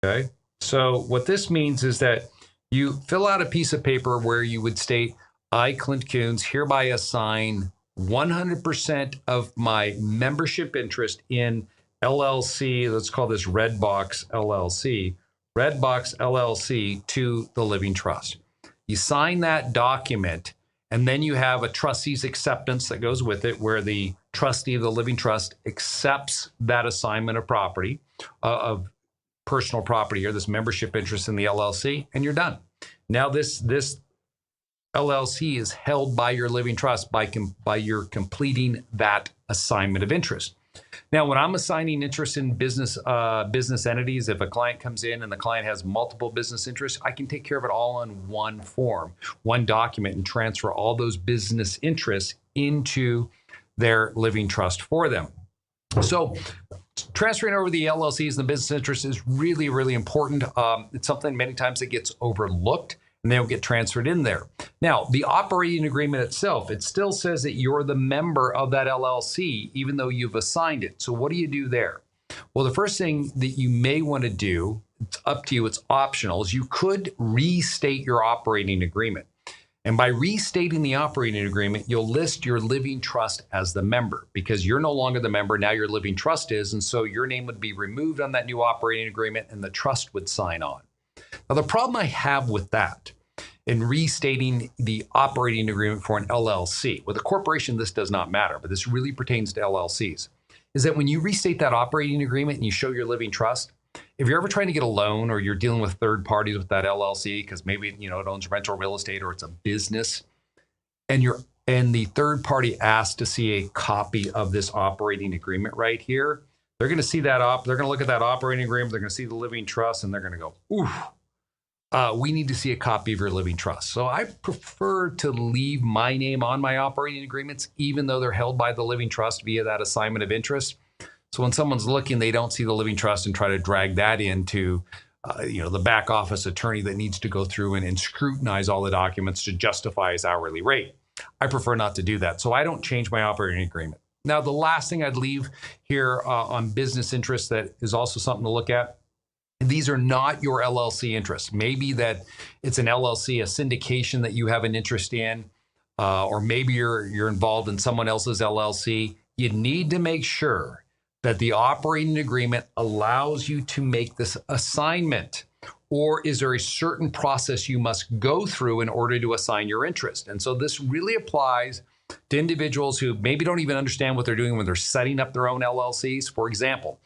Okay. So what this means is that you fill out a piece of paper where you would state, I, Clint Coons, hereby assign 100% of my membership interest in LLC. Let's call this Redbox LLC, Redbox LLC to the Living Trust. You sign that document, and then you have a trustee's acceptance that goes with it, where the trustee of the Living Trust accepts that assignment of property, of personal property, or this membership interest in the LLC, and you're done. Now this LLC is held by your living trust by your completing that assignment of interest. Now, when I'm assigning interest in business entities, if a client comes in and the client has multiple business interests, I can take care of it all in one form, one document, and transfer all those business interests into their living trust for them. So transferring over the LLCs and the business interests is really, really important. It's something many times that gets overlooked, and they'll get transferred in there. Now, the operating agreement itself, it still says that you're the member of that LLC, even though you've assigned it. So what do you do there? Well, the first thing that you may want to do, it's up to you, it's optional, is you could restate your operating agreement. And by restating the operating agreement, you'll list your living trust as the member, because you're no longer the member, now your living trust is, and so your name would be removed on that new operating agreement and the trust would sign on. Now, the problem I have with that in restating the operating agreement for an LLC, with a corporation, this does not matter, but this really pertains to LLCs, is that when you restate that operating agreement and you show your living trust, if you're ever trying to get a loan or you're dealing with third parties with that LLC, because maybe it owns rental real estate or it's a business, and the third party asks to see a copy of this operating agreement right here, they're going to see that they're going to look at that operating agreement, they're going to see the living trust, and they're going to go, ooh, we need to see a copy of your living trust. So I prefer to leave my name on my operating agreements, even though they're held by the living trust via that assignment of interest. So when someone's looking, they don't see the living trust and try to drag that into, the back office attorney that needs to go through and scrutinize all the documents to justify his hourly rate. I prefer not to do that. So I don't change my operating agreement. Now, the last thing I'd leave here on business interests that is also something to look at, these are not your LLC interests. Maybe that it's an LLC, a syndication that you have an interest in, or maybe you're involved in someone else's LLC. You need to make sure that the operating agreement allows you to make this assignment, or is there a certain process you must go through in order to assign your interest? And so this really applies to individuals who maybe don't even understand what they're doing when they're setting up their own LLCs. For example,